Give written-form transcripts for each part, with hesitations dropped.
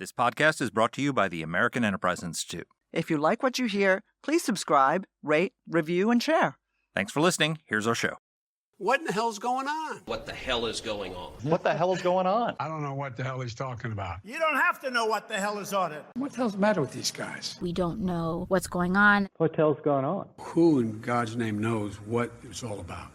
This podcast is brought to you by the American Enterprise Institute. If you like what you hear, please subscribe, rate, review, and share. Thanks for listening. Here's our show. What in the hell's going on? What the hell is going on? What the hell is going on? I don't know what the hell he's talking about. You don't have to know what the hell is on it. What the hell's the matter with these guys? We don't know what's going on. What the hell's going on? Who in God's name knows what it's all about?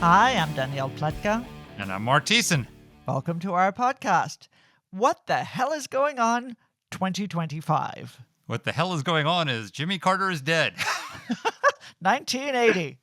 Hi, I'm Danielle Pletka. And I'm Mark Thiessen. Welcome to our podcast, What the Hell is Going On 2025. What the hell is going on is Jimmy Carter is dead. 1980.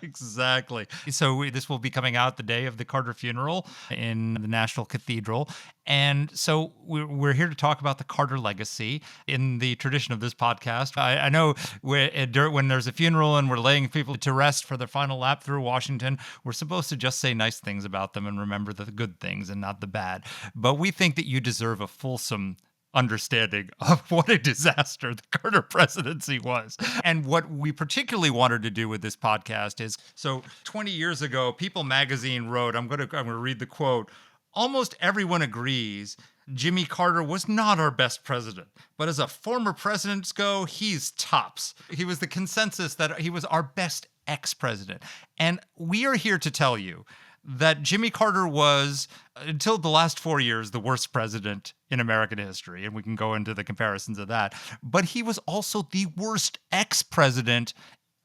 Exactly. So this will be coming out the day of the Carter funeral in the National Cathedral. And so we're here to talk about the Carter legacy in the tradition of this podcast. I know when there's a funeral and we're laying people to rest for their final lap through Washington, we're supposed to just say nice things about them and remember the good things and not the bad. But we think that you deserve a fulsome understanding of what a disaster the Carter presidency was. And what we particularly wanted to do with this podcast is, so 20 years ago, People magazine wrote, I'm going to read the quote, "Almost everyone agrees Jimmy Carter was not our best president, but as a former presidents go, he's tops. He was the consensus that he was our best ex-president." And we are here to tell you that Jimmy Carter was, until the last 4 years, the worst president in American history. And we can go into the comparisons of that. But he was also the worst ex-president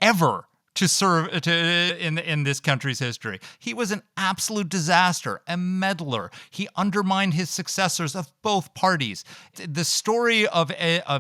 ever to serve in this country's history. He was an absolute disaster, a meddler. He undermined his successors of both parties. The story of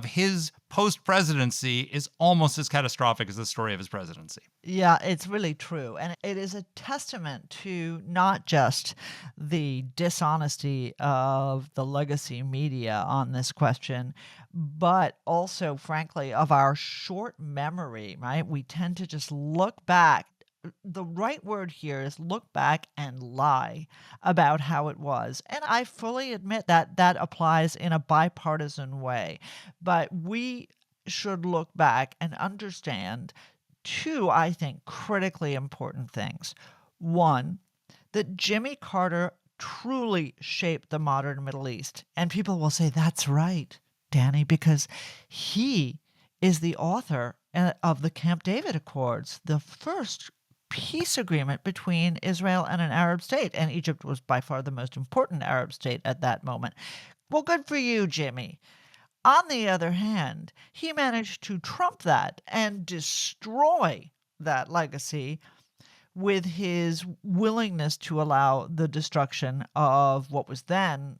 his post-presidency is almost as catastrophic as the story of his presidency. Yeah, it's really true. And it is a testament to not just the dishonesty of the legacy media on this question, but also, frankly, of our short memory, right? We tend to just look back. The right word here is look back and lie about how it was. And I fully admit that that applies in a bipartisan way. But we should look back and understand two, I think, critically important things. One, that Jimmy Carter truly shaped the modern Middle East. And people will say, that's right, Danny, because he is the author of the Camp David Accords, the first peace agreement between Israel and an Arab state. And Egypt was by far the most important Arab state at that moment. Well, good for you, Jimmy. On the other hand, he managed to trump that and destroy that legacy with his willingness to allow the destruction of what was then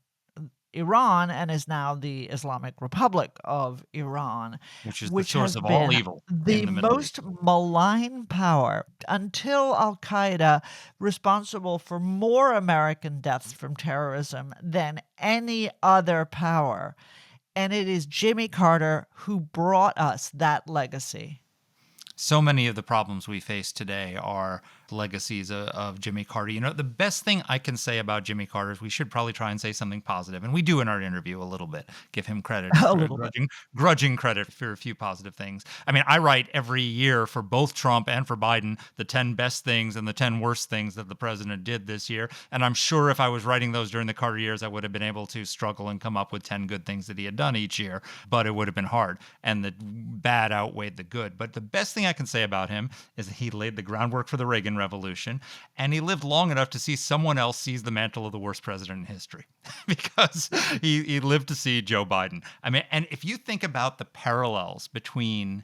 Iran and is now the Islamic Republic of Iran, which is the source of all evil. The most malign power until Al-Qaeda, responsible for more American deaths from terrorism than any other power. And it is Jimmy Carter who brought us that legacy. So many of the problems we face today are legacies of Jimmy Carter. You know, the best thing I can say about Jimmy Carter is we should probably try and say something positive. And we do in our interview a little bit, give him credit, grudging credit for a few positive things. I mean, I write every year for both Trump and for Biden the 10 best things and the 10 worst things that the president did this year. And I'm sure if I was writing those during the Carter years, I would have been able to struggle and come up with 10 good things that he had done each year. But it would have been hard. And the bad outweighed the good. But the best thing I can say about him is that he laid the groundwork for the Reagan Revolution, and he lived long enough to see someone else seize the mantle of the worst president in history because he lived to see Joe Biden. I mean, and if you think about the parallels between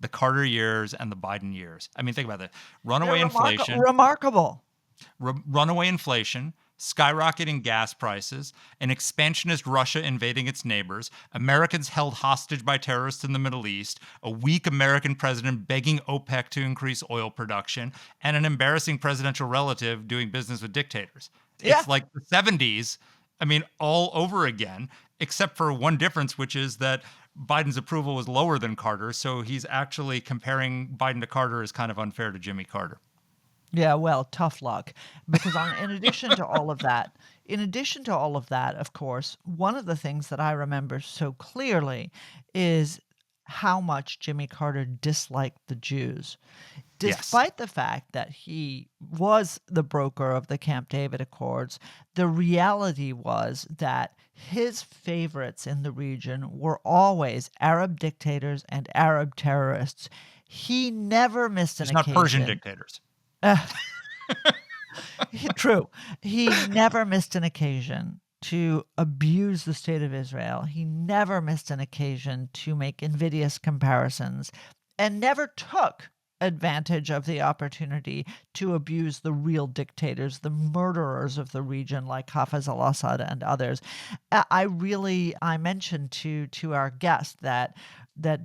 the Carter years and the Biden years, I mean, think about that. Runaway inflation. Remarkable. Runaway inflation, skyrocketing gas prices, an expansionist Russia invading its neighbors, Americans held hostage by terrorists in the Middle East, a weak American president begging OPEC to increase oil production, and an embarrassing presidential relative doing business with dictators. Yeah. It's like the 70s, I mean, all over again, except for one difference, which is that Biden's approval was lower than Carter, so he's actually comparing Biden to Carter is kind of unfair to Jimmy Carter. Yeah, well, tough luck. Because in addition to all of that, of course, one of the things that I remember so clearly is how much Jimmy Carter disliked the Jews. Despite the fact that he was the broker of the Camp David Accords, the reality was that his favorites in the region were always Arab dictators and Arab terrorists. He never missed an It's not occasion. Persian dictators. True. He never missed an occasion to abuse the state of Israel. He never missed an occasion to make invidious comparisons, and never took advantage of the opportunity to abuse the real dictators, the murderers of the region like Hafez al-Assad and others. I mentioned to our guest that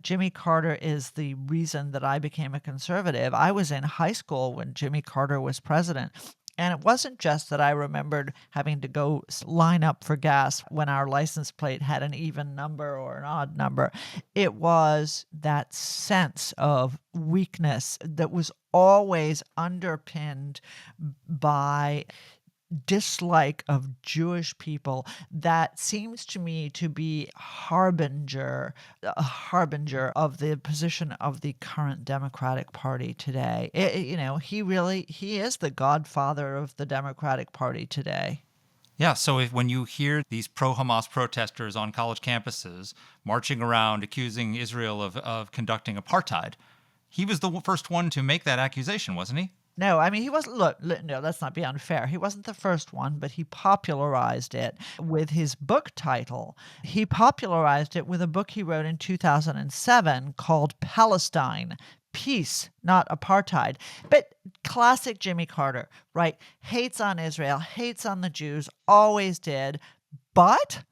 Jimmy Carter is the reason that I became a conservative. I was in high school when Jimmy Carter was president. And it wasn't just that I remembered having to go line up for gas when our license plate had an even number or an odd number. It was that sense of weakness that was always underpinned by dislike of Jewish people that seems to me to be a harbinger of the position of the current Democratic Party today. He is the godfather of the Democratic Party today. Yeah, so when you hear these pro-Hamas protesters on college campuses marching around accusing Israel of conducting apartheid, he was the first one to make that accusation, wasn't he? No, I mean, he wasn't, no, let's not be unfair. He wasn't the first one, but he popularized it with his book title. He popularized it with a book he wrote in 2007 called Palestine, Peace, Not Apartheid. But classic Jimmy Carter, right? Hates on Israel, hates on the Jews, always did, but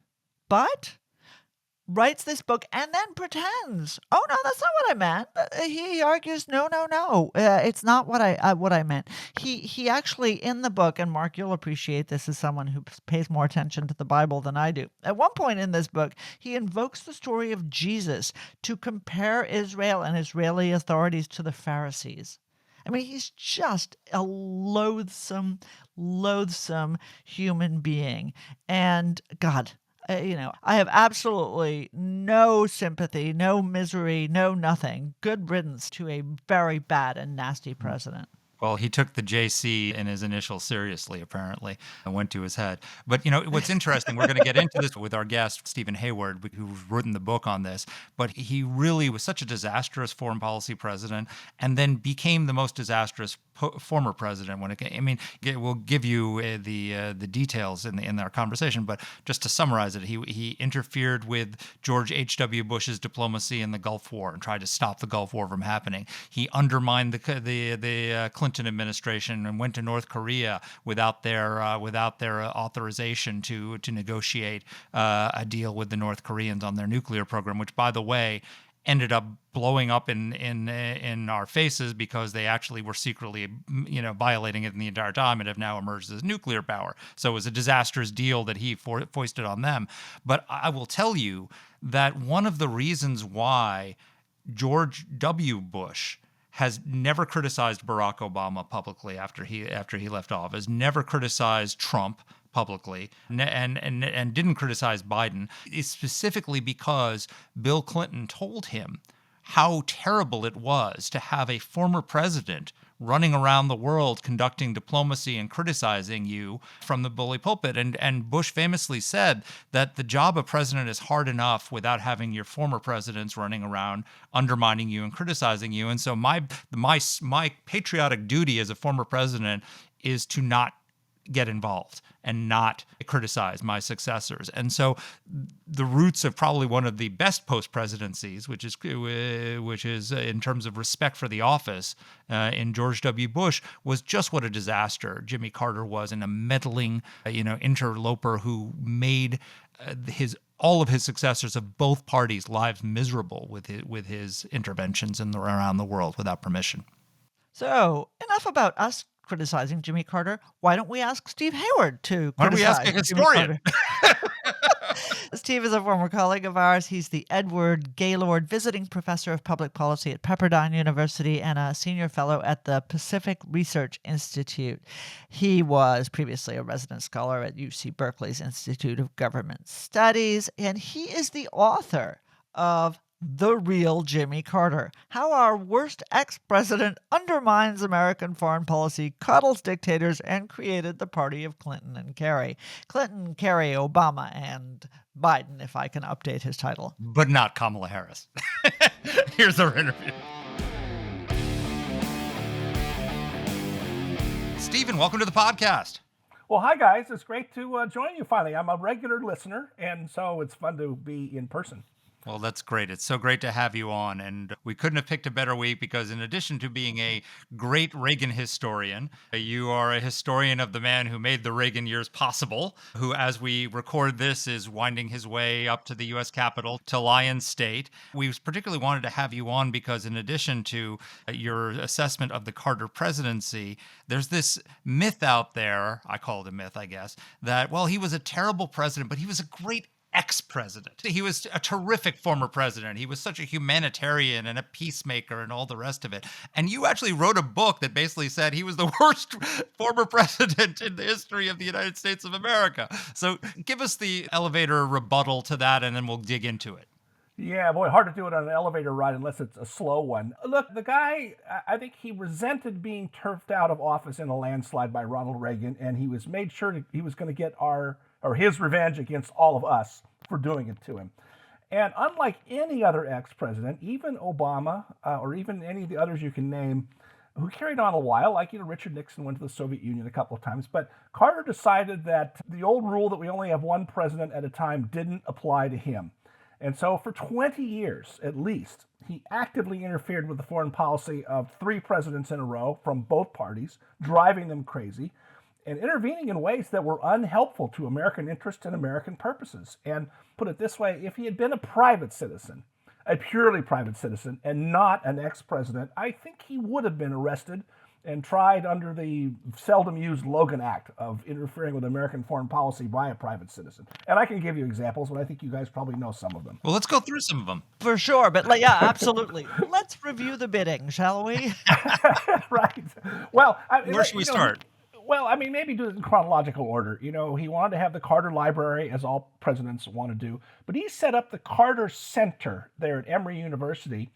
writes this book and then pretends, oh no, that's not what I meant. He argues, no, it's not what I meant. He actually, in the book, and Mark, you'll appreciate this as someone who pays more attention to the Bible than I do. At one point in this book, he invokes the story of Jesus to compare Israel and Israeli authorities to the Pharisees. I mean, he's just a loathsome human being. And God, I have absolutely no sympathy, no misery, no nothing. Good riddance to a very bad and nasty president. Well, he took the JC in his initials seriously, apparently, and went to his head. But, what's interesting, we're going to get into this with our guest, Stephen Hayward, who's written the book on this, but he really was such a disastrous foreign policy president and then became the most disastrous former president when it came. I mean, we'll give you the details in our conversation, but just to summarize it, he interfered with George H.W. Bush's diplomacy in the Gulf War and tried to stop the Gulf War from happening. He undermined the Clinton administration and went to North Korea without their authorization to negotiate a deal with the North Koreans on their nuclear program, which, by the way, ended up blowing up in our faces because they actually were secretly, violating it in the entire time and have now emerged as nuclear power. So it was a disastrous deal that he foisted on them. But I will tell you that one of the reasons why George W. Bush has never criticized Barack Obama publicly after he left office, never criticized Trump publicly, and didn't criticize Biden, is specifically because Bill Clinton told him how terrible it was to have a former president running around the world conducting diplomacy and criticizing you from the bully pulpit. And Bush famously said that the job of president is hard enough without having your former presidents running around undermining you and criticizing you. And so my patriotic duty as a former president is to not get involved and not criticize my successors. And so the roots of probably one of the best post-presidencies, which is in terms of respect for the office in George W. Bush, was just what a disaster Jimmy Carter was, and a meddling, interloper who made all of his successors of both parties' lives miserable with his interventions around the world without permission. So enough about us criticizing Jimmy Carter. Why don't we ask Steve Hayward to Why don't we ask a historian? Steve is a former colleague of ours. He's the Edward Gaylord Visiting Professor of Public Policy at Pepperdine University and a senior fellow at the Pacific Research Institute. He was previously a resident scholar at UC Berkeley's Institute of Government Studies, and he is the author of The Real Jimmy Carter: How Our Worst Ex-President Undermines American Foreign Policy, Coddles Dictators, and Created the Party of Clinton and Kerry. Clinton, Kerry, Obama, and Biden, if I can update his title. But not Kamala Harris. Here's our interview. Stephen, welcome to the podcast. Well, hi, guys. It's great to join you finally. I'm a regular listener, and so it's fun to be in person. Well, that's great. It's so great to have you on. And we couldn't have picked a better week because in addition to being a great Reagan historian, you are a historian of the man who made the Reagan years possible, who, as we record this, is winding his way up to the U.S. Capitol to Lion State. We particularly wanted to have you on because in addition to your assessment of the Carter presidency, there's this myth out there, I call it a myth, I guess, that, well, he was a terrible president, but he was a great ex-president. He was a terrific former president. He was such a humanitarian and a peacemaker and all the rest of it. And you actually wrote a book that basically said he was the worst former president in the history of the United States of America. So give us the elevator rebuttal to that, and then we'll dig into it. Yeah, boy, hard to do it on an elevator ride unless it's a slow one. Look, the guy, I think he resented being turfed out of office in a landslide by Ronald Reagan, and he was made sure he was going to get his revenge against all of us for doing it to him. And unlike any other ex-president, even Obama, or even any of the others you can name, who carried on a while, like, Richard Nixon went to the Soviet Union a couple of times, but Carter decided that the old rule that we only have one president at a time didn't apply to him. And so for 20 years, at least, he actively interfered with the foreign policy of three presidents in a row from both parties, driving them crazy, and intervening in ways that were unhelpful to American interests and American purposes. And put it this way, if he had been a private citizen, a purely private citizen, and not an ex-president, I think he would have been arrested and tried under the seldom used Logan Act of interfering with American foreign policy by a private citizen. And I can give you examples, but I think you guys probably know some of them. Well, let's go through some of them. For sure, but yeah, absolutely. Let's review the bidding, shall we? Right. Well, Where should we start? Well, maybe do it in chronological order. He wanted to have the Carter Library, as all presidents want to do, but he set up the Carter Center there at Emory University.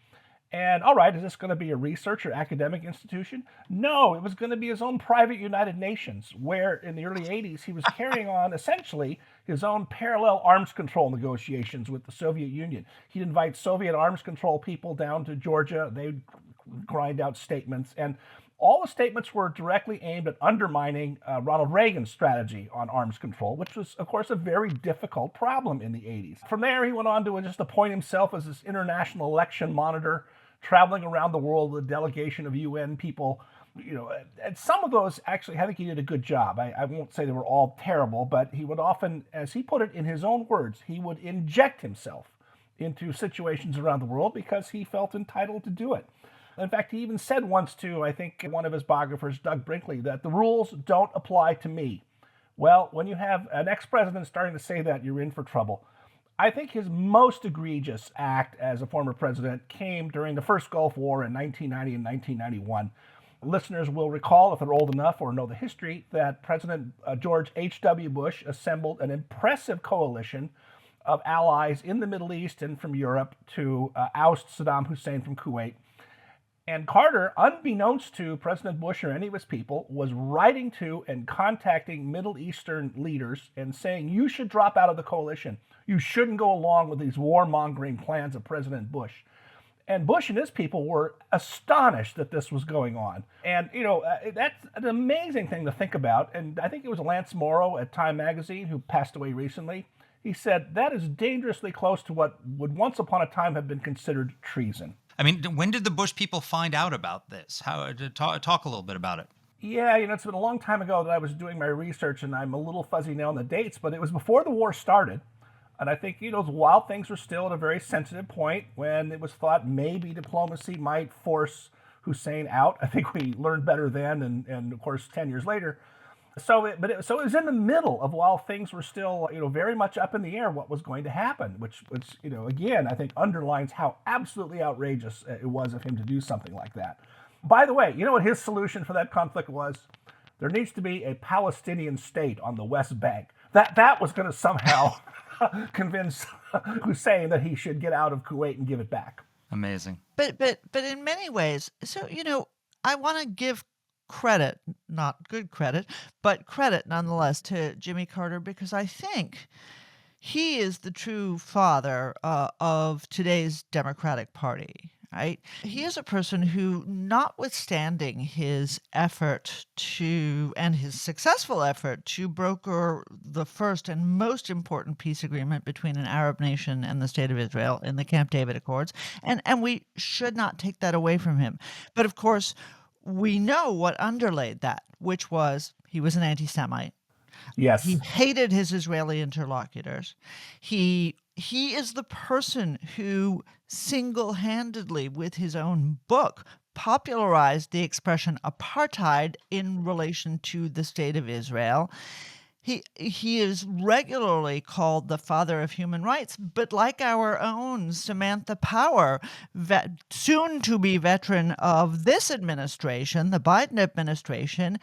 And all right, is this going to be a research or academic institution? No, it was going to be his own private United Nations, where in the early 80s, he was carrying on essentially his own parallel arms control negotiations with the Soviet Union. He'd invite Soviet arms control people down to Georgia. They'd grind out statements. And all the statements were directly aimed at undermining Ronald Reagan's strategy on arms control, which was, of course, a very difficult problem in the 80s. From there, he went on to just appoint himself as this international election monitor, traveling around the world with a delegation of UN people. And some of those, actually, I think he did a good job. I won't say they were all terrible, but he would often, as he put it in his own words, he would inject himself into situations around the world because he felt entitled to do it. In fact, he even said once to, I think, one of his biographers, Doug Brinkley, that the rules don't apply to me. Well, when you have an ex-president starting to say that, you're in for trouble. I think his most egregious act as a former president came during the first Gulf War in 1990 and 1991. Listeners will recall, if they're old enough or know the history, that President George H.W. Bush assembled an impressive coalition of allies in the Middle East and from Europe to oust Saddam Hussein from Kuwait. And Carter, unbeknownst to President Bush or any of his people, was writing to and contacting Middle Eastern leaders and saying, you should drop out of the coalition. You shouldn't go along with these warmongering plans of President Bush. And Bush and his people were astonished that this was going on. And, that's an amazing thing to think about. And I think it was Lance Morrow at Time Magazine, who passed away recently. He said, that is dangerously close to what would once upon a time have been considered treason. When did the Bush people find out about this? Talk a little bit about it. Yeah, it's been a long time ago that I was doing my research, and I'm a little fuzzy now on the dates, but it was before the war started. And I think, while things were still at a very sensitive point when it was thought maybe diplomacy might force Hussein out. I think we learned better then, and of course, 10 years later. So it was in the middle of while things were still, very much up in the air what was going to happen, which again, I think underlines how absolutely outrageous it was of him to do something like that. By the way, what his solution for that conflict was? There needs to be a Palestinian state on the West Bank. That was going to somehow convince who's saying that he should get out of Kuwait and give it back. Amazing. But in many ways, so I want to give credit, not good credit, but credit nonetheless to Jimmy Carter, because I think he is the true father of today's Democratic Party. Right? He is a person who, notwithstanding his effort and his successful effort to broker the first and most important peace agreement between an Arab nation and the State of Israel in the Camp David Accords, and we should not take that away from him. But of course, we know what underlaid that, which was he was an anti-Semite. Yes. He hated his Israeli interlocutors. He is the person who single-handedly, with his own book, popularized the expression apartheid in relation to the State of Israel. He is regularly called the father of human rights, but like our own Samantha Power, soon-to-be veteran of this administration, the Biden administration,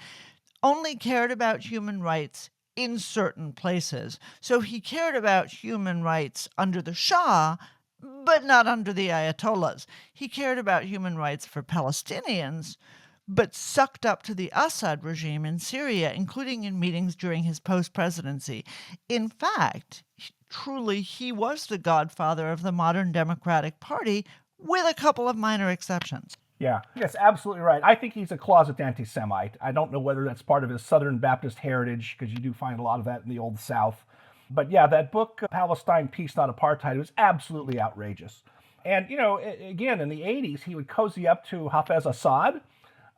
only cared about human rights in certain places. So he cared about human rights under the Shah, but not under the Ayatollahs. He cared about human rights for Palestinians, but sucked up to the Assad regime in Syria, including in meetings during his post-presidency. In fact, truly, he was the godfather of the modern Democratic Party, with a couple of minor exceptions. Yeah, that's absolutely right. I think he's a closet anti-Semite. I don't know whether that's part of his Southern Baptist heritage, because you do find a lot of that in the Old South. But yeah, that book, Palestine, Peace, Not Apartheid, was absolutely outrageous. And, again, in the 80s, he would cozy up to Hafez Assad.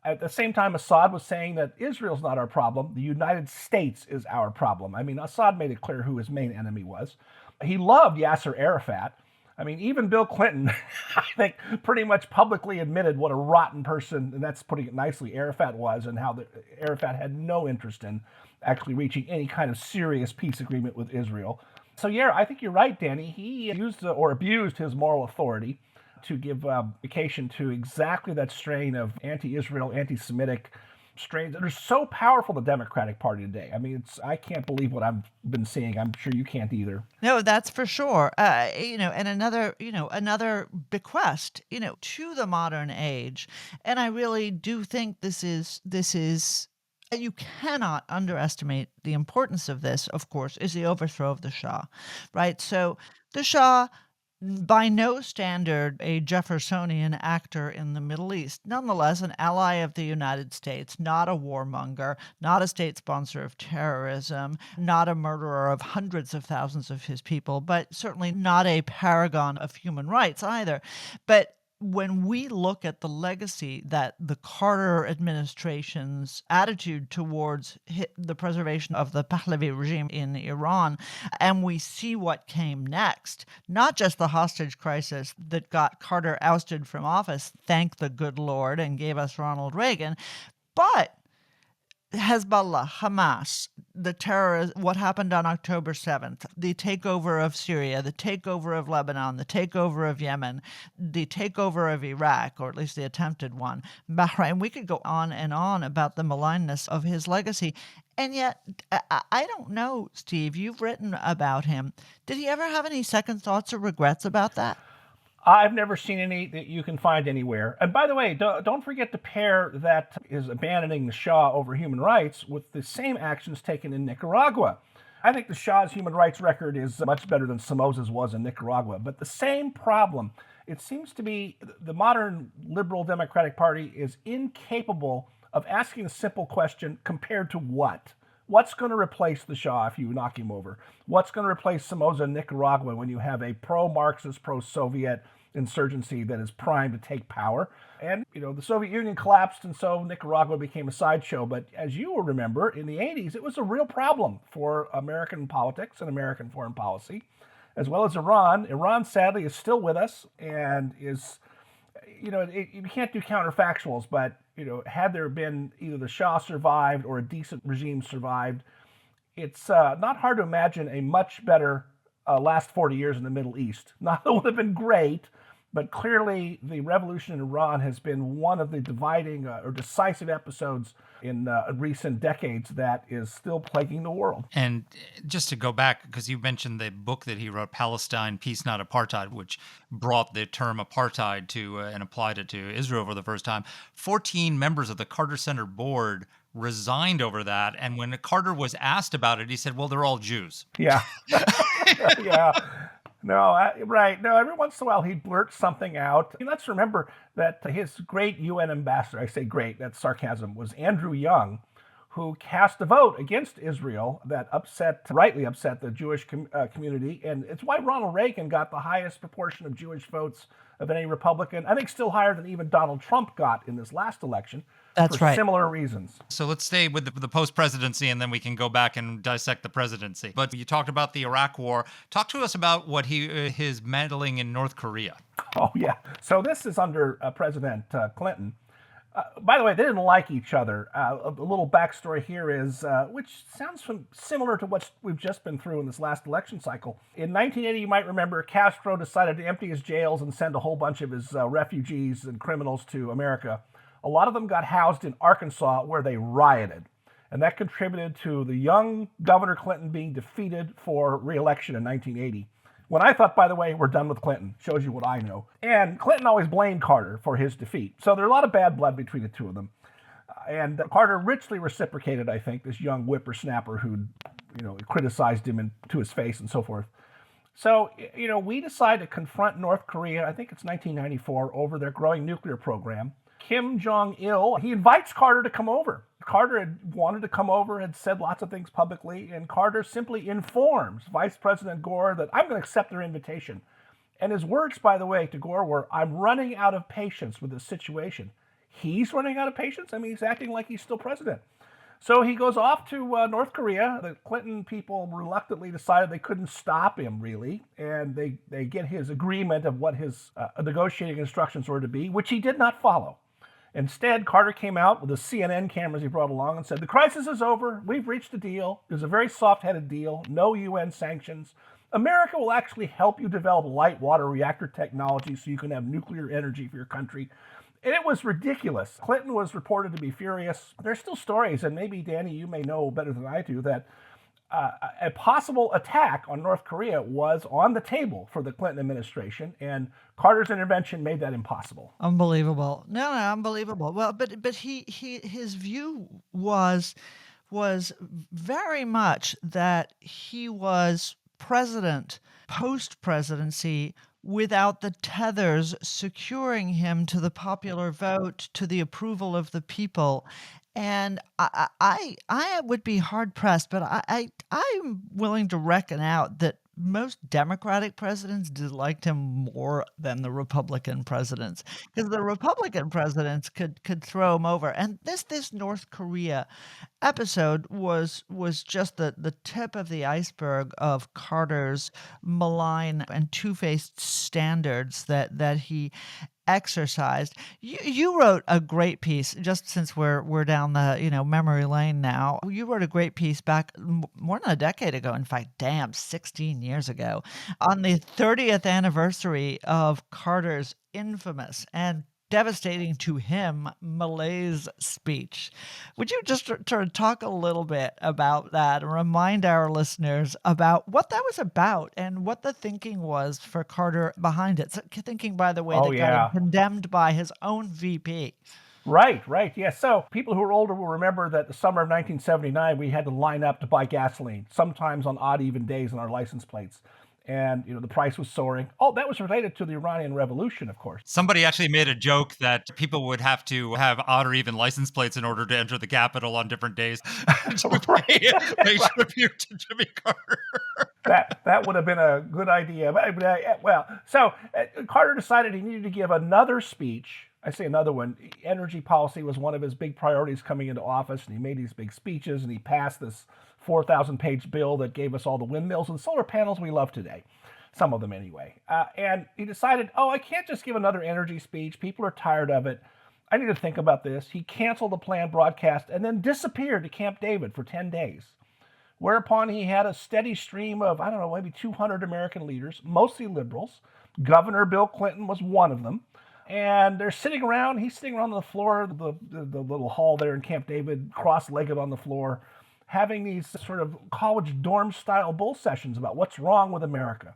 At the same time, Assad was saying that Israel's not our problem. The United States is our problem. I mean, Assad made it clear who his main enemy was. He loved Yasser Arafat. I mean, even Bill Clinton, I think, pretty much publicly admitted what a rotten person, and that's putting it nicely, Arafat was, and how Arafat had no interest in actually reaching any kind of serious peace agreement with Israel. So yeah, I think you're right, Danny. He used or abused his moral authority to give vacation to exactly that strain of anti-Israel, anti-Semitic strains that are so powerful in the Democratic Party today. I mean, I can't believe what I've been seeing. I'm sure you can't either. No, that's for sure. And another bequest, to the modern age. And I really do think this is, you cannot underestimate the importance of this, of course, is the overthrow of the Shah, right? So the Shah, by no standard, a Jeffersonian actor in the Middle East, nonetheless an ally of the United States, not a warmonger, not a state sponsor of terrorism, not a murderer of hundreds of thousands of his people, but certainly not a paragon of human rights either. But when we look at the legacy that the Carter administration's attitude towards the preservation of the Pahlavi regime in Iran, and we see what came next, not just the hostage crisis that got Carter ousted from office, thank the good Lord, and gave us Ronald Reagan, but Hezbollah, Hamas, the terrorists, what happened on October 7th, the takeover of Syria, the takeover of Lebanon, the takeover of Yemen, the takeover of Iraq, or at least the attempted one, Bahrain. We could go on and on about the malignness of his legacy. And yet, I don't know, Steve, you've written about him. Did he ever have any second thoughts or regrets about that? I've never seen any that you can find anywhere. And by the way, don't forget to pair that is abandoning the Shah over human rights with the same actions taken in Nicaragua. I think the Shah's human rights record is much better than Somoza's was in Nicaragua. But the same problem, it seems to be the modern liberal Democratic Party is incapable of asking a simple question, compared to what? What's going to replace the Shah if you knock him over? What's going to replace Somoza in Nicaragua when you have a pro-Marxist, pro-Soviet insurgency that is primed to take power? And, the Soviet Union collapsed, and so Nicaragua became a sideshow. But as you will remember, in the 80s, it was a real problem for American politics and American foreign policy, as well as Iran. Iran, sadly, is still with us and is, you can't do counterfactuals, but had there been either the Shah survived or a decent regime survived, it's not hard to imagine a much better last 40 years in the Middle East. Not that it would have been great, But clearly, the revolution in Iran has been one of the dividing or decisive episodes in recent decades that is still plaguing the world. And just to go back, because you mentioned the book that he wrote, Palestine, Peace, Not Apartheid, which brought the term apartheid to and applied it to Israel for the first time. 14 members of the Carter Center board resigned over that. And when Carter was asked about it, he said, well, they're all Jews. Yeah. Yeah. No, right. No, every once in a while he'd blurt something out. And let's remember that his great UN ambassador, I say great, that's sarcasm, was Andrew Young, who cast a vote against Israel that rightly upset the Jewish community. And it's why Ronald Reagan got the highest proportion of Jewish votes of any Republican, I think still higher than even Donald Trump got in this last election. That's for right. Similar reasons. So let's stay with the post-presidency, and then we can go back and dissect the presidency. But you talked about the Iraq War. Talk to us about what his meddling in North Korea. Oh, yeah. So this is under President Clinton. By the way, they didn't like each other. A little backstory here is, which sounds similar to what we've just been through in this last election cycle. In 1980, you might remember, Castro decided to empty his jails and send a whole bunch of his refugees and criminals to America. A lot of them got housed in Arkansas, where they rioted. And that contributed to the young Governor Clinton being defeated for re-election in 1980. When I thought, by the way, we're done with Clinton. Shows you what I know. And Clinton always blamed Carter for his defeat. So there's a lot of bad blood between the two of them. And Carter richly reciprocated, I think, this young whippersnapper who, criticized him to his face and so forth. So, we decide to confront North Korea, I think it's 1994, over their growing nuclear program. Kim Jong-il, he invites Carter to come over. Carter had wanted to come over, had said lots of things publicly, and Carter simply informs Vice President Gore that I'm going to accept their invitation. And his words, by the way, to Gore were, I'm running out of patience with this situation. He's running out of patience? I mean, he's acting like he's still president. So he goes off to North Korea. The Clinton people reluctantly decided they couldn't stop him, really, and they get his agreement of what his negotiating instructions were to be, which he did not follow. Instead, Carter came out with the CNN cameras he brought along and said, the crisis is over. We've reached a deal. There's a very soft-headed deal. No UN sanctions. America will actually help you develop light water reactor technology so you can have nuclear energy for your country. And it was ridiculous. Clinton was reported to be furious. There's still stories, and maybe, Danny, you may know better than I do, that a possible attack on North Korea was on the table for the Clinton administration, and Carter's intervention made that impossible. Unbelievable. No, unbelievable. Well, but his view was very much that he was president post-presidency without the tethers securing him to the popular vote, to the approval of the people. And I would be hard pressed, but I'm willing to reckon out that most Democratic presidents disliked him more than the Republican presidents, because the Republican presidents could throw him over. And this North Korea episode was just the tip of the iceberg of Carter's malign and two-faced standards that he exercised. You wrote a great piece, just since we're down the memory lane now. You wrote a great piece back more than a decade ago. In fact, 16 years ago, on the 30th anniversary of Carter's infamous and devastating to him malaise speech. Would you just talk a little bit about that and remind our listeners about what that was about and what the thinking was for Carter behind it? So, thinking, by the way, that got him condemned by his own VP. Right. Yeah. So people who are older will remember that the summer of 1979, we had to line up to buy gasoline, sometimes on odd even days on our license plates. And, the price was soaring. Oh, that was related to the Iranian Revolution, of course. Somebody actually made a joke that people would have to have odd or even license plates in order to enter the Capitol on different days to pay tribute to Jimmy Carter. That would have been a good idea. So Carter decided he needed to give another speech. I say another one. Energy policy was one of his big priorities coming into office, and he made these big speeches, and he passed this 4,000-page bill that gave us all the windmills and solar panels we love today. Some of them anyway. And he decided, I can't just give another energy speech. People are tired of it. I need to think about this. He canceled the planned broadcast and then disappeared to Camp David for 10 days. Whereupon he had a steady stream of, maybe 200 American leaders, mostly liberals, Governor Bill Clinton was one of them. And he's sitting around on the floor of the little hall there in Camp David, cross-legged on the floor, having these sort of college dorm-style bull sessions about what's wrong with America.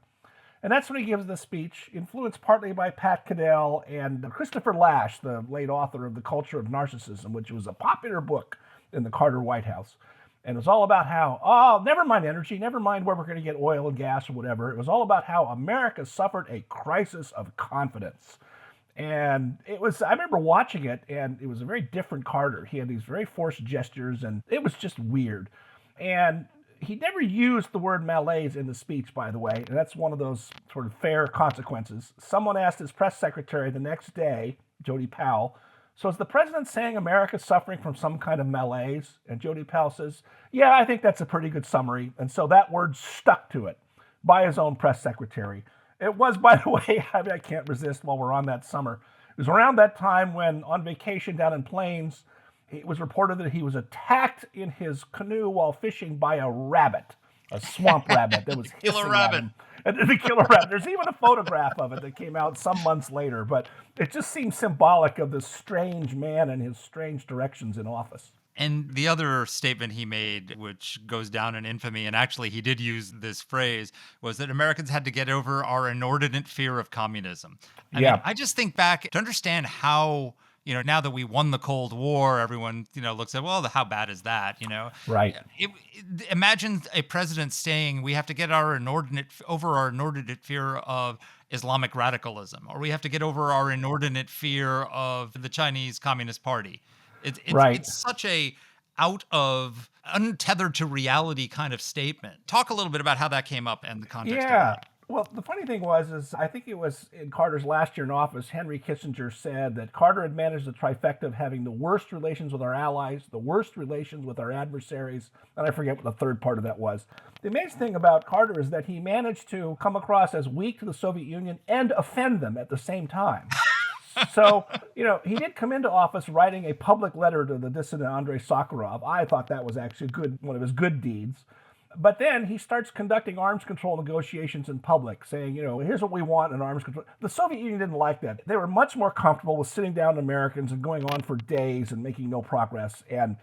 And that's when he gives the speech, influenced partly by Pat Caddell and Christopher Lasch, the late author of The Culture of Narcissism, which was a popular book in the Carter White House. And it was all about how, never mind energy, never mind where we're going to get oil and gas or whatever. It was all about how America suffered a crisis of confidence. And I remember watching it, and it was a very different Carter. He had these very forced gestures, and it was just weird. And he never used the word malaise in the speech, by the way, and that's one of those sort of fair consequences. Someone asked his press secretary the next day, Jody Powell, so is the president saying America's suffering from some kind of malaise? And Jody Powell says, yeah, I think that's a pretty good summary. And so that word stuck to it by his own press secretary. It was, by the way, I can't resist while we're on that summer. It was around that time when, on vacation down in Plains, it was reported that he was attacked in his canoe while fishing by a rabbit, a swamp rabbit that was hissing at him. The killer rabbit. There's even a photograph of it that came out some months later, but it just seems symbolic of this strange man and his strange directions in office. And the other statement he made, which goes down in infamy, and actually he did use this phrase, was that Americans had to get over our inordinate fear of communism. I mean, I just think back to understand how, now that we won the Cold War, everyone, looks at, well, how bad is that, Right. Imagine a president saying we have to get over our inordinate fear of Islamic radicalism, or we have to get over our inordinate fear of the Chinese Communist Party. It's such a untethered to reality kind of statement. Talk a little bit about how that came up and the context of that. Well, the funny thing was I think it was in Carter's last year in office, Henry Kissinger said that Carter had managed the trifecta of having the worst relations with our allies, the worst relations with our adversaries, and I forget what the third part of that was. The amazing thing about Carter is that he managed to come across as weak to the Soviet Union and offend them at the same time. So, he did come into office writing a public letter to the dissident Andrei Sakharov. I thought that was actually one of his good deeds. But then he starts conducting arms control negotiations in public, saying, here's what we want in arms control. The Soviet Union didn't like that. They were much more comfortable with sitting down with Americans and going on for days and making no progress. And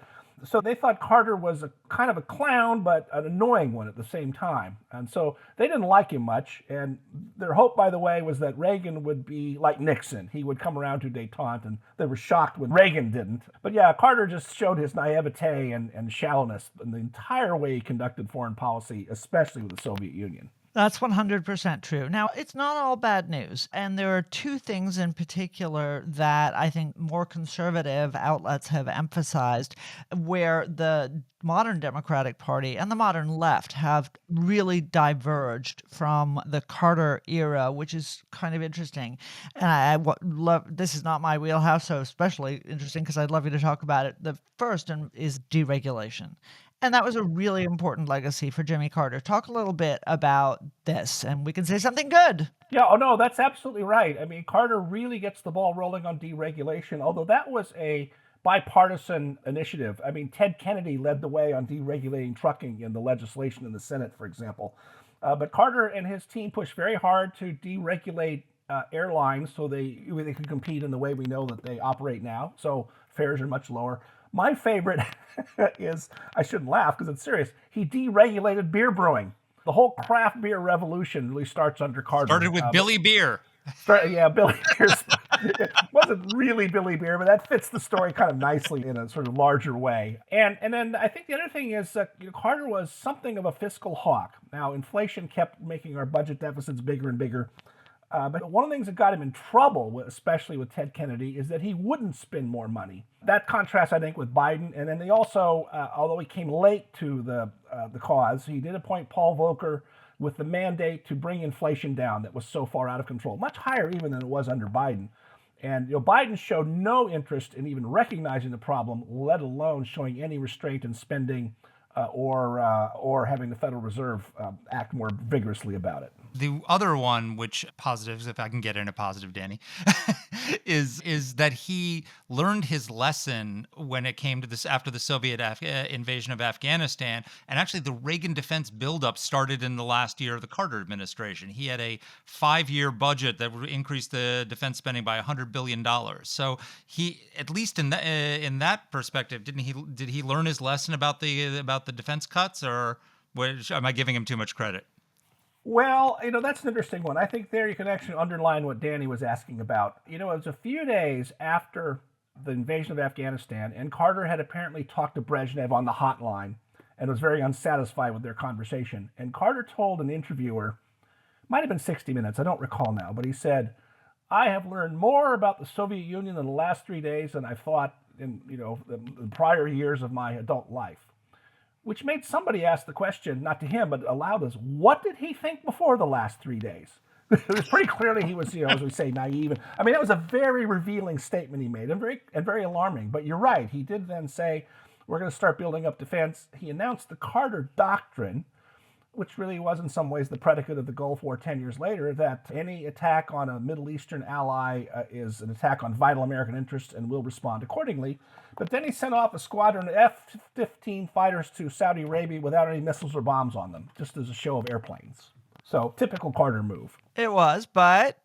so they thought Carter was a kind of a clown, but an annoying one at the same time. And so they didn't like him much. And their hope, by the way, was that Reagan would be like Nixon. He would come around to détente, and they were shocked when Reagan didn't. But yeah, Carter just showed his naivete and shallowness in the entire way he conducted foreign policy, especially with the Soviet Union. That's 100% true. Now, it's not all bad news. And there are two things in particular that I think more conservative outlets have emphasized where the modern Democratic Party and the modern left have really diverged from the Carter era, which is kind of interesting. And I love, this is not my wheelhouse, so especially interesting because I'd love you to talk about it. The first is deregulation. And that was a really important legacy for Jimmy Carter. Talk a little bit about this, and we can say something good. Yeah, oh no, that's absolutely right. I mean, Carter really gets the ball rolling on deregulation, although that was a bipartisan initiative. I mean, Ted Kennedy led the way on deregulating trucking in the legislation in the Senate, for example. But Carter and his team pushed very hard to deregulate airlines so they can compete in the way we know that they operate now. So fares are much lower. My favorite is, I shouldn't laugh because it's serious, he deregulated beer brewing. The whole craft beer revolution really starts under Carter. Started with Billy Beer. Billy Beer. It wasn't really Billy Beer, but that fits the story kind of nicely in a sort of larger way. And then I think the other thing is Carter was something of a fiscal hawk. Now, inflation kept making our budget deficits bigger and bigger. But one of the things that got him in trouble, especially with Ted Kennedy, is that he wouldn't spend more money. That contrasts, I think, with Biden. And then they also, although he came late to the cause, he did appoint Paul Volcker with the mandate to bring inflation down that was so far out of control, much higher even than it was under Biden. And Biden showed no interest in even recognizing the problem, let alone showing any restraint in spending or having the Federal Reserve act more vigorously about it. The other one, which positives, if I can get in a positive, Danny, is that he learned his lesson when it came to this after the Soviet invasion of Afghanistan. And actually, the Reagan defense buildup started in the last year of the Carter administration. He had a 5-year budget that would increase the defense spending by $100 billion. So he, at least in that perspective, did he learn his lesson about the defense cuts, or am I giving him too much credit? Well, that's an interesting one. I think there you can actually underline what Danny was asking about. It was a few days after the invasion of Afghanistan, and Carter had apparently talked to Brezhnev on the hotline and was very unsatisfied with their conversation. And Carter told an interviewer, might have been 60 Minutes, I don't recall now, but he said, "I have learned more about the Soviet Union in the last 3 days than I thought in the prior years of my adult life." Which made somebody ask the question, not to him, but aloud, is what did he think before the last 3 days? It was pretty clearly he was, as we say, naive. I mean, that was a very revealing statement he made, and very alarming. But you're right. He did then say, we're going to start building up defense. He announced the Carter Doctrine, which really was in some ways the predicate of the Gulf War 10 years later, that any attack on a Middle Eastern ally is an attack on vital American interests and will respond accordingly. But then he sent off a squadron of F-15 fighters to Saudi Arabia without any missiles or bombs on them, just as a show of airplanes. So, typical Carter move. It was, but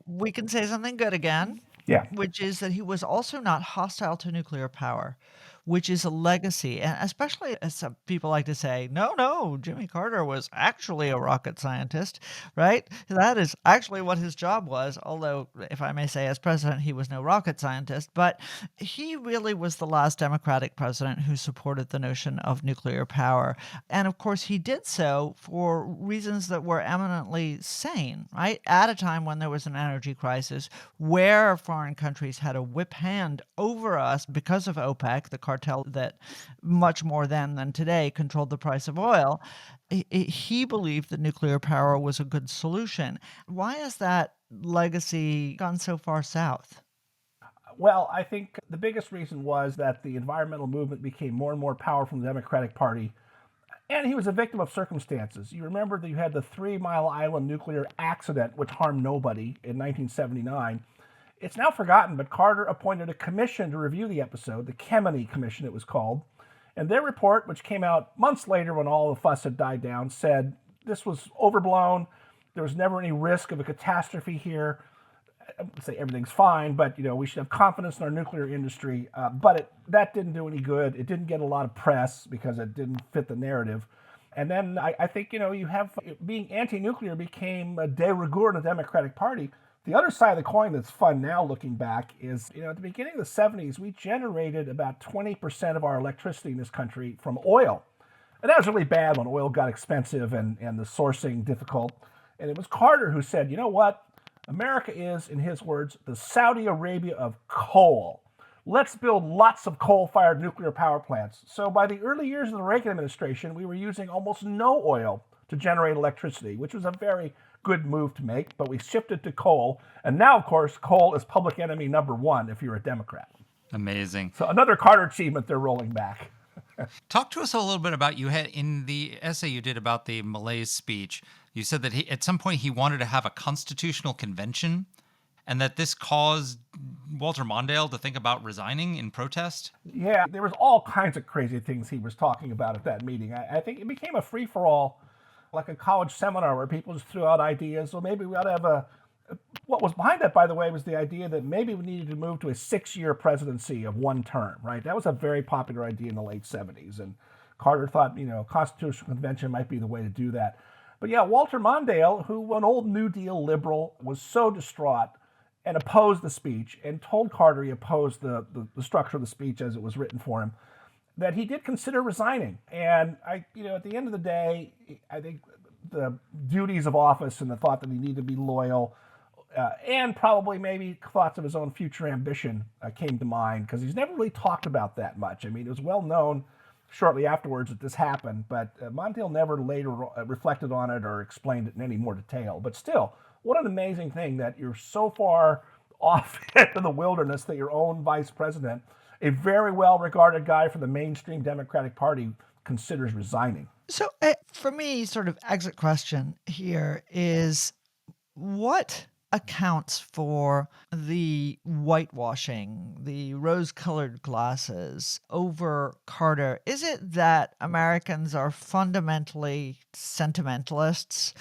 we can say something good again. Yeah. Which is that he was also not hostile to nuclear power, which is a legacy. And especially as some people like to say, no, Jimmy Carter was actually a rocket scientist, right? That is actually what his job was. Although, if I may say, as president, he was no rocket scientist. But he really was the last Democratic president who supported the notion of nuclear power. And of course, he did so for reasons that were eminently sane, right? At a time when there was an energy crisis, where foreign countries had a whip hand over us because of OPEC, the cartel that much more then than today controlled the price of oil. He believed that nuclear power was a good solution. Why has that legacy gone so far south? Well, I think the biggest reason was that the environmental movement became more and more powerful in the Democratic Party, and he was a victim of circumstances. You remember that you had the 3 Mile Island nuclear accident, which harmed nobody, in 1979. It's now forgotten, but Carter appointed a commission to review the episode, the Kemeny Commission it was called, and their report, which came out months later when all the fuss had died down, said this was overblown, there was never any risk of a catastrophe here. I would say everything's fine, but we should have confidence in our nuclear industry. But that didn't do any good. It didn't get a lot of press because it didn't fit the narrative. And then I think you have being anti-nuclear became a de rigueur in the Democratic Party. The other side of the coin that's fun now looking back is, at the beginning of the 70s, we generated about 20% of our electricity in this country from oil. And that was really bad when oil got expensive and the sourcing difficult. And it was Carter who said, you know what? America is, in his words, the Saudi Arabia of coal. Let's build lots of coal-fired nuclear power plants. So by the early years of the Reagan administration, we were using almost no oil to generate electricity, which was a very good move to make, but we shifted to coal. And now, of course, coal is public enemy number 1 if you're a Democrat. Amazing. So another Carter achievement they're rolling back. Talk to us a little bit about, you had in the essay you did about the Malaise speech, you said that at some point he wanted to have a constitutional convention and that this caused Walter Mondale to think about resigning in protest? Yeah, there was all kinds of crazy things he was talking about at that meeting. I think it became a free-for-all, like a college seminar where people just threw out ideas. Well, maybe we ought to have what was behind that, by the way, was the idea that maybe we needed to move to a 6-year presidency of 1 term, right? That was a very popular idea in the late 70s. And Carter thought, constitutional convention might be the way to do that. But yeah, Walter Mondale, who an old New Deal liberal, was so distraught and opposed the speech and told Carter he opposed the structure of the speech as it was written for him, that he did consider resigning. And at the end of the day, I think the duties of office and the thought that he needed to be loyal and probably maybe thoughts of his own future ambition came to mind, because he's never really talked about that much. I mean, it was well known shortly afterwards that this happened, but Mondale never later reflected on it or explained it in any more detail. But still, what an amazing thing that you're so far off into the wilderness that your own vice president, a very well-regarded guy from the mainstream Democratic Party, considers resigning. So for me, sort of exit question here is what accounts for the whitewashing, the rose-colored glasses over Carter? Is it that Americans are fundamentally sentimentalists?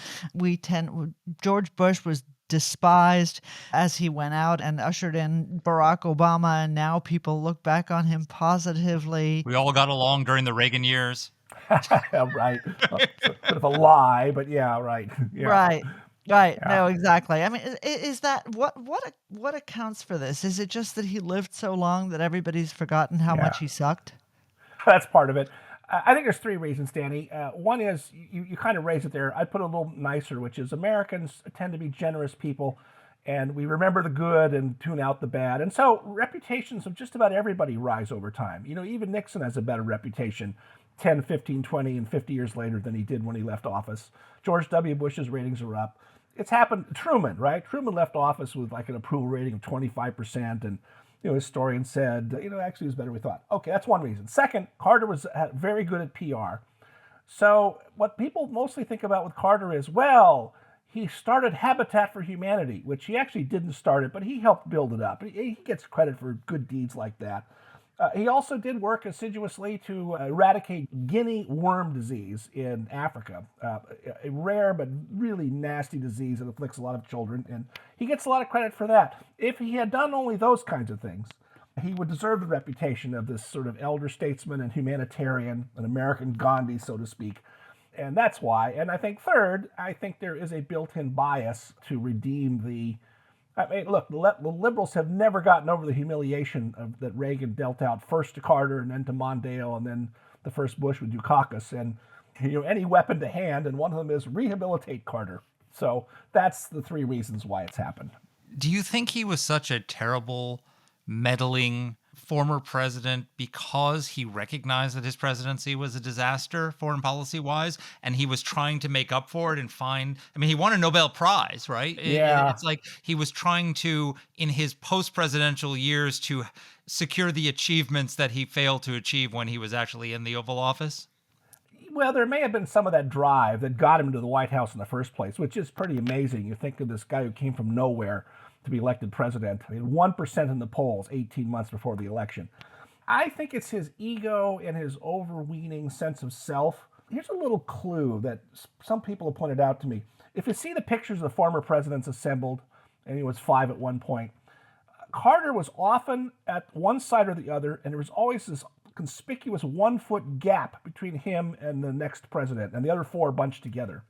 George Bush was despised as he went out and ushered in Barack Obama, and now people look back on him positively. We all got along during the Reagan years. Right. It's a bit of a lie, but yeah, right. Yeah. Right. Right. Yeah. No, exactly. I mean, is that what accounts for this? Is it just that he lived so long that everybody's forgotten how much he sucked? That's part of it. I think there's three reasons, Danny. One is you kind of raised it there. I put it a little nicer, which is Americans tend to be generous people, and we remember the good and tune out the bad. And so reputations of just about everybody rise over time. Even Nixon has a better reputation 10, 15, 20, and 50 years later than he did when he left office. George W. Bush's ratings are up. It's happened. Truman, right? Truman left office with like an approval rating of 25%, and historians said, actually it was better than we thought. Okay, that's one reason. Second, Carter was very good at PR. So what people mostly think about with Carter is, well, he started Habitat for Humanity, which he actually didn't start it, but he helped build it up. He gets credit for good deeds like that. He also did work assiduously to eradicate guinea worm disease in Africa, a rare but really nasty disease that afflicts a lot of children, and he gets a lot of credit for that. If he had done only those kinds of things, he would deserve the reputation of this sort of elder statesman and humanitarian, an American Gandhi, so to speak. And that's why. And I think third, I think there is a built-in bias to redeem the... look, the liberals have never gotten over the humiliation that Reagan dealt out first to Carter and then to Mondale and then the first Bush with Dukakis. And, any weapon to hand, and one of them is rehabilitate Carter. So that's the three reasons why it's happened. Do you think he was such a terrible, meddling former president because he recognized that his presidency was a disaster foreign policy wise, and he was trying to make up for it and he won a Nobel Prize, right? Yeah. It's like he was trying to, in his post-presidential years, to secure the achievements that he failed to achieve when he was actually in the Oval Office. Well, there may have been some of that drive that got him to the White House in the first place, which is pretty amazing. You think of this guy who came from nowhere to be elected president. 1% in the polls 18 months before the election. I think it's his ego and his overweening sense of self. Here's a little clue that some people have pointed out to me. If you see the pictures of the former presidents assembled, and he was 5 at one point, Carter was often at one side or the other, and there was always this conspicuous 1-foot gap between him and the next president, and the other four bunched together.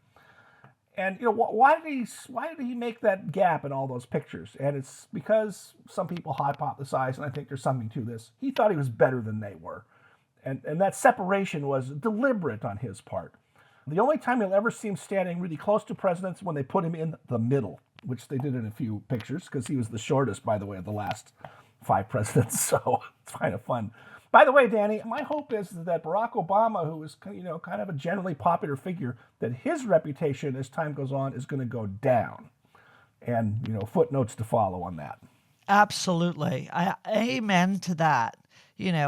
And why did he make that gap in all those pictures? And it's because some people hypothesize, and I think there's something to this. He thought he was better than they were, and that separation was deliberate on his part. The only time you'll ever see him standing really close to presidents when they put him in the middle, which they did in a few pictures, because he was the shortest, by the way, of the last 5 presidents. So it's kind of fun. By the way, Danny, my hope is that Barack Obama, who is kind of a generally popular figure, that his reputation as time goes on is going to go down. And, footnotes to follow on that. Absolutely. Amen to that. And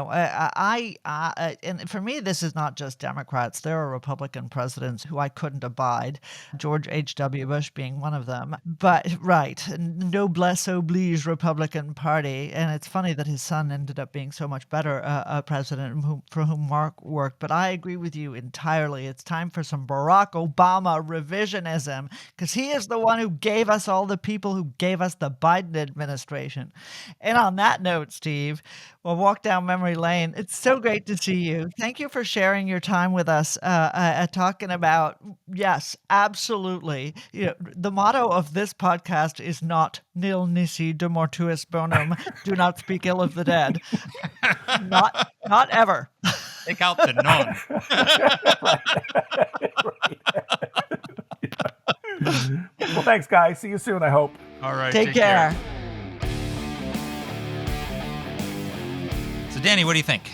for me, this is not just Democrats. There are Republican presidents who I couldn't abide, George H.W. Bush being one of them. But, right, noblesse oblige Republican Party. And it's funny that his son ended up being so much better a president for whom Mark worked. But I agree with you entirely. It's time for some Barack Obama revisionism, because he is the one who gave us all the people who gave us the Biden administration. And on that note, Steve, we'll walk down memory lane. It's so great to see you. Thank you for sharing your time with us, talking about, yes, absolutely. The motto of this podcast is not nil nisi de mortuis bonum, do not speak ill of the dead. Not ever. Take out the Right. Well, thanks, guys. See you soon, I hope. All right. Take care. So, Danny, what do you think?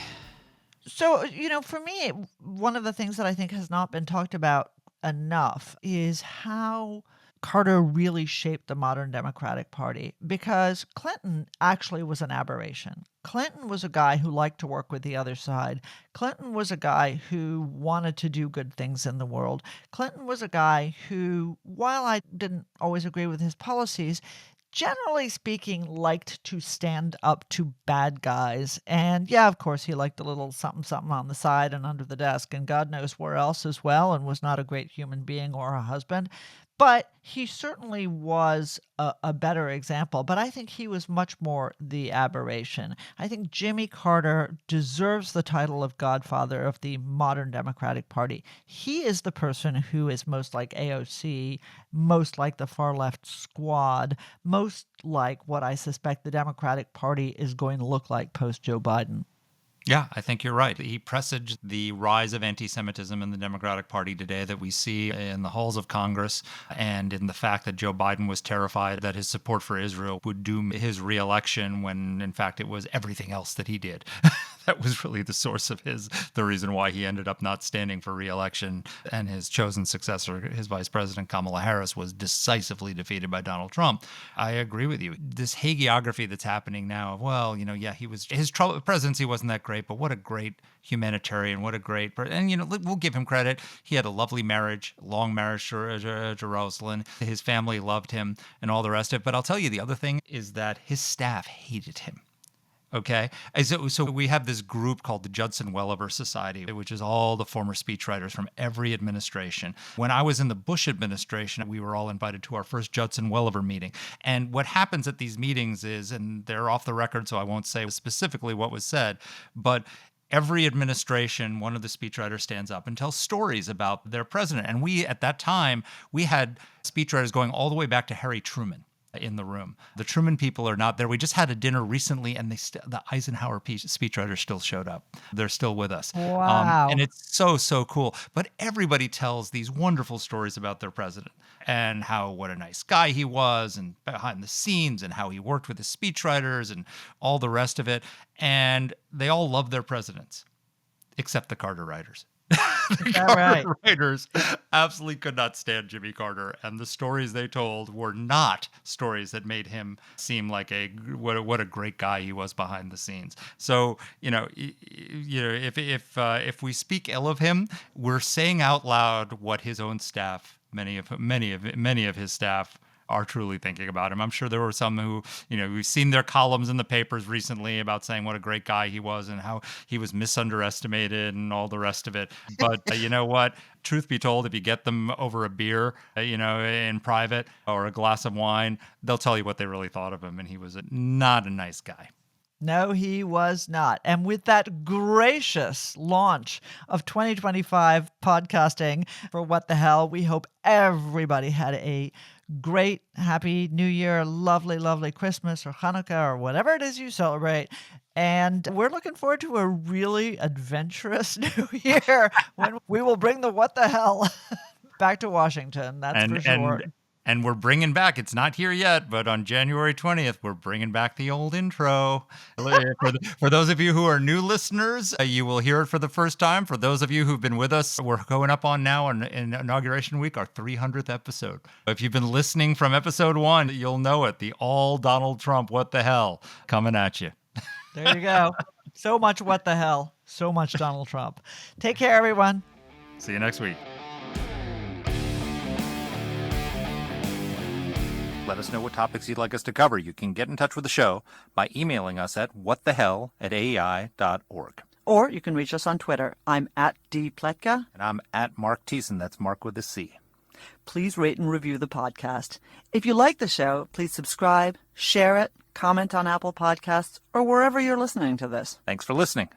So, for me, one of the things that I think has not been talked about enough is how Carter really shaped the modern Democratic Party because Clinton actually was an aberration. Clinton was a guy who liked to work with the other side. Clinton was a guy who wanted to do good things in the world. Clinton was a guy who, while I didn't always agree with his policies, generally speaking, liked to stand up to bad guys. And yeah, of course, he liked a little something something on the side and under the desk and God knows where else as well, and was not a great human being or a husband. But he certainly was a better example. But I think he was much more the aberration. I think Jimmy Carter deserves the title of godfather of the modern Democratic Party. He is the person who is most like AOC, most like the far left squad, most like what I suspect the Democratic Party is going to look like post Joe Biden. Yeah, I think you're right. He presaged the rise of anti-Semitism in the Democratic Party today that we see in the halls of Congress, and in the fact that Joe Biden was terrified that his support for Israel would doom his reelection when, in fact, it was everything else that he did. That was really the source of the reason why he ended up not standing for reelection, and his chosen successor, his vice president, Kamala Harris, was decisively defeated by Donald Trump. I agree with you. This hagiography that's happening now, well, his presidency wasn't that great, but what a great humanitarian, what a great person. And, we'll give him credit. He had a lovely marriage, long marriage to Rosalind. His family loved him and all the rest of it. But I'll tell you, the other thing is that his staff hated him. Okay. So we have this group called the Judson Welliver Society, which is all the former speechwriters from every administration. When I was in the Bush administration, we were all invited to our first Judson Welliver meeting. And what happens at these meetings is, and they're off the record, so I won't say specifically what was said, but every administration, one of the speechwriters stands up and tells stories about their president. And at that time, we had speechwriters going all the way back to Harry Truman in the room. The Truman people are not there. We just had a dinner recently, and the Eisenhower speechwriters still showed up. They're still with us. Wow. And it's so cool. But everybody tells these wonderful stories about their president and what a nice guy he was, and behind the scenes, and how he worked with his speechwriters and all the rest of it. And they all love their presidents, except the Carter writers. The Carter writers absolutely could not stand Jimmy Carter, and the stories they told were not stories that made him seem like what a great guy he was behind the scenes. So if we speak ill of him, we're saying out loud what his own staff, many of his staff, are truly thinking about him. I'm sure there were some who, we've seen their columns in the papers recently about saying what a great guy he was and how he was misunderestimated and all the rest of it. But you know what? Truth be told, if you get them over a beer, in private, or a glass of wine, they'll tell you what they really thought of him. And he was not a nice guy. No, he was not. And with that gracious launch of 2025 podcasting for What the Hell, we hope everybody had a great, happy New Year, lovely, lovely Christmas or Hanukkah or whatever it is you celebrate. And we're looking forward to a really adventurous new year when we will bring the What the Hell back to Washington. That's for sure. And we're bringing back, it's not here yet, but on January 20th, we're bringing back the old intro. For those of you who are new listeners, you will hear it for the first time. For those of you who've been with us, we're going up on now in Inauguration Week, our 300th episode. If you've been listening from episode 1, you'll know it. The all Donald Trump, what the hell, coming at you. There you go. So much what the hell. So much Donald Trump. Take care, everyone. See you next week. Let us know what topics you'd like us to cover. You can get in touch with the show by emailing us at whatthehell@aei.org. Or you can reach us on Twitter. I'm at @dpletka. And I'm at Mark Thiessen. That's Mark with a C. Please rate and review the podcast. If you like the show, please subscribe, share it, comment on Apple Podcasts, or wherever you're listening to this. Thanks for listening.